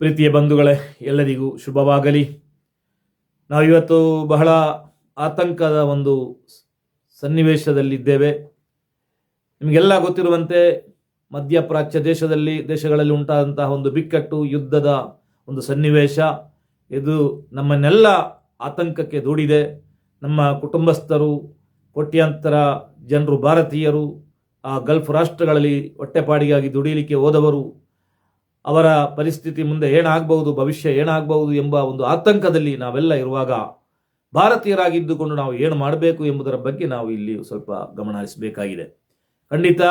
ಪ್ರೀತಿಯ ಬಂಧುಗಳೇ, ಎಲ್ಲರಿಗೂ ಶುಭವಾಗಲಿ. ನಾವಿವತ್ತು ಬಹಳ ಆತಂಕದ ಒಂದು ಸನ್ನಿವೇಶದಲ್ಲಿದ್ದೇವೆ. ನಿಮಗೆಲ್ಲ ಗೊತ್ತಿರುವಂತೆ ಮಧ್ಯಪ್ರಾಚ್ಯ ದೇಶಗಳಲ್ಲಿ ಉಂಟಾದಂತಹ ಒಂದು ಬಿಕ್ಕಟ್ಟು, ಯುದ್ಧದ ಒಂದು ಸನ್ನಿವೇಶ ಇದು ನಮ್ಮನ್ನೆಲ್ಲ ಆತಂಕಕ್ಕೆ ದೂಡಿದೆ. ನಮ್ಮ ಕುಟುಂಬಸ್ಥರು, ಕೋಟ್ಯಾಂತರ ಜನರು, ಭಾರತೀಯರು ಆ ಗಲ್ಫ್ ರಾಷ್ಟ್ರಗಳಲ್ಲಿ ಹೊಟ್ಟೆಪಾಡಿಗಾಗಿ ದುಡಿಯಲಿಕ್ಕೆ ಹೋದವರು, ಅವರ ಪರಿಸ್ಥಿತಿ ಮುಂದೆ ಏನಾಗಬಹುದು, ಭವಿಷ್ಯ ಏನಾಗಬಹುದು ಎಂಬ ಒಂದು ಆತಂಕದಲ್ಲಿ ನಾವೆಲ್ಲ ಇರುವಾಗ ಭಾರತೀಯರಾಗಿದ್ದುಕೊಂಡು ನಾವು ಏನು ಮಾಡಬೇಕು ಎಂಬುದರ ಬಗ್ಗೆ ನಾವು ಇಲ್ಲಿ ಸ್ವಲ್ಪ ಗಮನ ಹರಿಸಬೇಕಾಗಿದೆ. ಖಂಡಿತ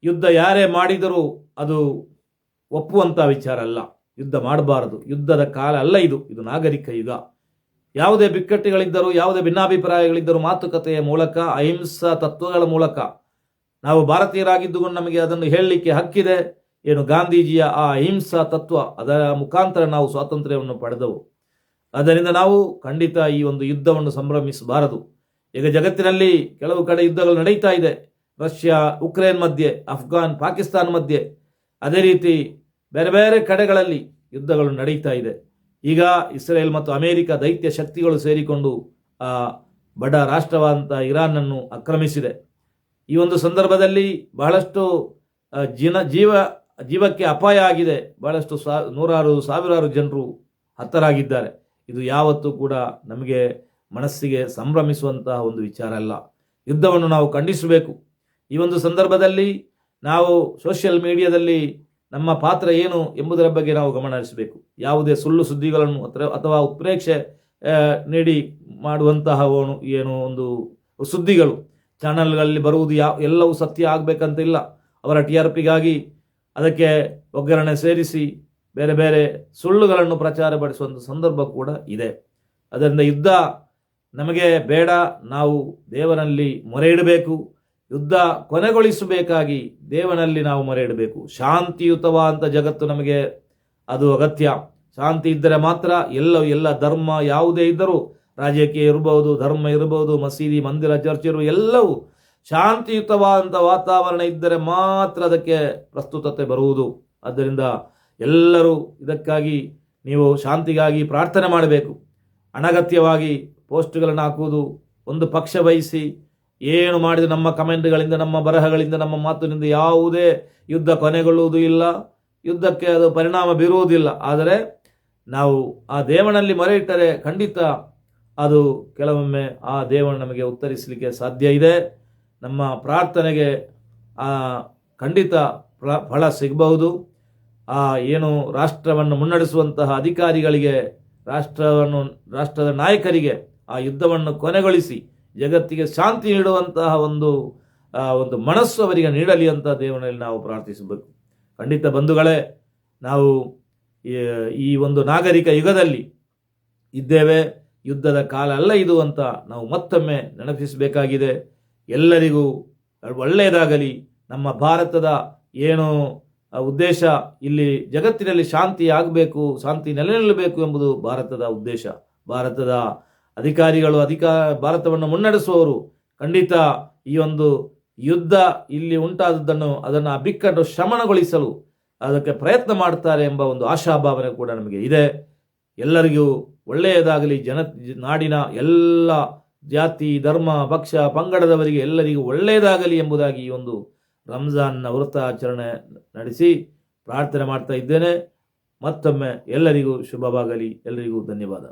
ಯುದ್ಧ ಯಾರೇ ಮಾಡಿದರೂ ಅದು ಒಪ್ಪುವಂಥ ವಿಚಾರ ಅಲ್ಲ. ಯುದ್ಧ ಮಾಡಬಾರದು. ಯುದ್ಧದ ಕಾಲ ಅಲ್ಲ ಇದು ನಾಗರಿಕ ಯುಗ. ಯಾವುದೇ ಬಿಕ್ಕಟ್ಟುಗಳಿದ್ದರೂ, ಯಾವುದೇ ಭಿನ್ನಾಭಿಪ್ರಾಯಗಳಿದ್ದರೂ ಮಾತುಕತೆಯ ಮೂಲಕ, ಅಹಿಂಸಾ ತತ್ವಗಳ ಮೂಲಕ ನಾವು ಭಾರತೀಯರಾಗಿದ್ದುಕೊಂಡು ನಮಗೆ ಅದನ್ನು ಹೇಳಲಿಕ್ಕೆ ಹಕ್ಕಿದೆ. ಏನು ಗಾಂಧೀಜಿಯ ಆ ಅಹಿಂಸಾ ತತ್ವ, ಅದರ ಮುಖಾಂತರ ನಾವು ಸ್ವಾತಂತ್ರ್ಯವನ್ನು ಪಡೆದವು. ಆದ್ದರಿಂದ ನಾವು ಖಂಡಿತ ಈ ಒಂದು ಯುದ್ಧವನ್ನು ಸಂಭ್ರಮಿಸಬಾರದು. ಈಗ ಜಗತ್ತಿನಲ್ಲಿ ಕೆಲವು ಕಡೆ ಯುದ್ಧಗಳು ನಡೀತಾ ಇದೆ. ರಷ್ಯಾ ಉಕ್ರೇನ್ ಮಧ್ಯೆ, ಅಫ್ಘಾನ್ ಪಾಕಿಸ್ತಾನ ಮಧ್ಯೆ, ಅದೇ ರೀತಿ ಬೇರೆ ಬೇರೆ ಕಡೆಗಳಲ್ಲಿ ಯುದ್ಧಗಳು ನಡೀತಾ ಇದೆ. ಈಗ ಇಸ್ರೇಲ್ ಮತ್ತು ಅಮೆರಿಕ ದೈತ್ಯ ಶಕ್ತಿಗಳು ಸೇರಿಕೊಂಡು ಆ ಬಡ ರಾಷ್ಟ್ರವಾದಂಥ ಇರಾನನ್ನು ಆಕ್ರಮಿಸಿದೆ. ಈ ಒಂದು ಸಂದರ್ಭದಲ್ಲಿ ಬಹಳಷ್ಟು ಜೀವಕ್ಕೆ ಅಪಾಯ ಆಗಿದೆ. ಬಹಳಷ್ಟು ನೂರಾರು ಸಾವಿರಾರು ಜನರು ಹತರಾಗಿದ್ದಾರೆ. ಇದು ಯಾವತ್ತೂ ಕೂಡ ನಮಗೆ ಮನಸ್ಸಿಗೆ ಸಂಭ್ರಮಿಸುವಂತಹ ಒಂದು ವಿಚಾರ ಅಲ್ಲ. ಯುದ್ಧವನ್ನು ನಾವು ಖಂಡಿಸಬೇಕು. ಈ ಒಂದು ಸಂದರ್ಭದಲ್ಲಿ ನಾವು ಸೋಷಿಯಲ್ ಮೀಡಿಯಾದಲ್ಲಿ ನಮ್ಮ ಪಾತ್ರ ಏನು ಎಂಬುದರ ಬಗ್ಗೆ ನಾವು ಗಮನ ಹರಿಸಬೇಕು. ಯಾವುದೇ ಸುಳ್ಳು ಸುದ್ದಿಗಳನ್ನು ಅಥವಾ ಉತ್ಪ್ರೇಕ್ಷೆ ನೀಡಿ ಮಾಡುವಂತಹ ಏನು ಒಂದು ಸುದ್ದಿಗಳು ಚಾನಲ್ಗಳಲ್ಲಿ ಬರುವುದು ಎಲ್ಲವೂ ಸತ್ಯ ಆಗಬೇಕಂತಿಲ್ಲ. ಅವರ TRPಗಾಗಿ ಅದಕ್ಕೆ ಒಗ್ಗರಣೆ ಸೇರಿಸಿ ಬೇರೆ ಬೇರೆ ಸುಳ್ಳುಗಳನ್ನು ಪ್ರಚಾರಪಡಿಸುವಂಥ ಸಂದರ್ಭ ಕೂಡ ಇದೆ. ಅದರಿಂದ ಯುದ್ಧ ನಮಗೆ ಬೇಡ. ನಾವು ದೇವರಲ್ಲಿ ಮೊರೆ ಇಡಬೇಕು. ಯುದ್ಧ ಕೊನೆಗೊಳಿಸಬೇಕಾಗಿ ದೇವನಲ್ಲಿ ನಾವು ಮೊರೆ ಇಡಬೇಕು. ಶಾಂತಿಯುತವಾದಂಥ ಜಗತ್ತು ನಮಗೆ ಅದು ಅಗತ್ಯ. ಶಾಂತಿ ಇದ್ದರೆ ಮಾತ್ರ ಎಲ್ಲ ಧರ್ಮ ಯಾವುದೇ ಇದ್ದರೂ, ರಾಜಕೀಯ ಇರಬಹುದು, ಧರ್ಮ ಇರಬಹುದು, ಮಸೀದಿ, ಮಂದಿರ, ಚರ್ಚ್ ಎಲ್ಲವೂ ಶಾಂತಿಯುತವಾದಂಥ ವಾತಾವರಣ ಇದ್ದರೆ ಮಾತ್ರ ಅದಕ್ಕೆ ಪ್ರಸ್ತುತತೆ ಬರುವುದು. ಆದ್ದರಿಂದ ಎಲ್ಲರೂ ಇದಕ್ಕಾಗಿ ನೀವು ಶಾಂತಿಗಾಗಿ ಪ್ರಾರ್ಥನೆ ಮಾಡಬೇಕು. ಅನಗತ್ಯವಾಗಿ ಪೋಸ್ಟ್ಗಳನ್ನು ಹಾಕುವುದು, ಒಂದು ಪಕ್ಷ ವಹಿಸಿ ಏನು ಮಾಡಿದ ನಮ್ಮ ಕಮೆಂಟ್ಗಳಿಂದ, ನಮ್ಮ ಬರಹಗಳಿಂದ, ನಮ್ಮ ಮಾತಿನಿಂದ ಯಾವುದೇ ಯುದ್ಧ ಕೊನೆಗೊಳ್ಳುವುದೂ ಇಲ್ಲ. ಯುದ್ಧಕ್ಕೆ ಅದು ಪರಿಣಾಮ ಬೀರುವುದಿಲ್ಲ. ಆದರೆ ನಾವು ಆ ದೇವನಲ್ಲಿ ಮೊರೆ ಇಟ್ಟರೆ ಖಂಡಿತ ಅದು ಕೆಲವೊಮ್ಮೆ ಆ ದೇವರು ನಮಗೆ ಉತ್ತರಿಸಲಿಕ್ಕೆ ಸಾಧ್ಯ ಇದೆ. ನಮ್ಮ ಪ್ರಾರ್ಥನೆಗೆ ಖಂಡಿತ ಫಲ ಸಿಗಬಹುದು. ಏನು ರಾಷ್ಟ್ರವನ್ನು ಮುನ್ನಡೆಸುವಂತಹ ಅಧಿಕಾರಿಗಳಿಗೆ, ರಾಷ್ಟ್ರದ ನಾಯಕರಿಗೆ ಆ ಯುದ್ಧವನ್ನು ಕೊನೆಗೊಳಿಸಿ ಜಗತ್ತಿಗೆ ಶಾಂತಿ ನೀಡುವಂತಹ ಒಂದು ಮನಸ್ಸು ಅವರಿಗೆ ನೀಡಲಿ ಅಂತ ದೇವರಲ್ಲಿ ನಾವು ಪ್ರಾರ್ಥಿಸಬೇಕು. ಖಂಡಿತ ಬಂಧುಗಳೇ, ನಾವು ಈ ಒಂದು ನಾಗರಿಕ ಯುಗದಲ್ಲಿ ಇದ್ದೇವೆ. ಯುದ್ಧದ ಕಾಲ ಅಲ್ಲ ಇದು ಅಂತ ನಾವು ಮತ್ತೊಮ್ಮೆ ನೆನಪಿಸಬೇಕಾಗಿದೆ. ಎಲ್ಲರಿಗೂ ಒಳ್ಳೆಯದಾಗಲಿ. ನಮ್ಮ ಭಾರತದ ಏನು ಉದ್ದೇಶ, ಇಲ್ಲಿ ಜಗತ್ತಿನಲ್ಲಿ ಶಾಂತಿ ಆಗಬೇಕು, ಶಾಂತಿ ನೆಲೆ ನಿಲ್ಲಬೇಕು ಎಂಬುದು ಭಾರತದ ಉದ್ದೇಶ. ಭಾರತದ ಅಧಿಕಾರಿಗಳು, ಭಾರತವನ್ನು ಮುನ್ನಡೆಸುವವರು ಖಂಡಿತ ಈ ಒಂದು ಯುದ್ಧ ಇಲ್ಲಿ ಉಂಟಾದದ್ದನ್ನು ಅದನ್ನು ಬಿಕ್ಕಟ್ಟು ಶಮನಗೊಳಿಸಲು ಅದಕ್ಕೆ ಪ್ರಯತ್ನ ಮಾಡ್ತಾರೆ ಎಂಬ ಒಂದು ಆಶಾಭಾವನೆ ಕೂಡ ನಮಗೆ ಇದೆ. ಎಲ್ಲರಿಗೂ ಒಳ್ಳೆಯದಾಗಲಿ. ನಾಡಿನ ಎಲ್ಲ ಜಾತಿ, ಧರ್ಮ, ಪಕ್ಷ, ಪಂಗಡದವರಿಗೆ ಎಲ್ಲರಿಗೂ ಒಳ್ಳೆಯದಾಗಲಿ ಎಂಬುದಾಗಿ ಈ ಒಂದು ರಂಜಾನ್ನ ವ್ರತಾಚರಣೆ ನಡೆಸಿ ಪ್ರಾರ್ಥನೆ ಮಾಡ್ತಾ ಇದ್ದೇನೆ. ಮತ್ತೊಮ್ಮೆ ಎಲ್ಲರಿಗೂ ಶುಭವಾಗಲಿ. ಎಲ್ಲರಿಗೂ ಧನ್ಯವಾದ.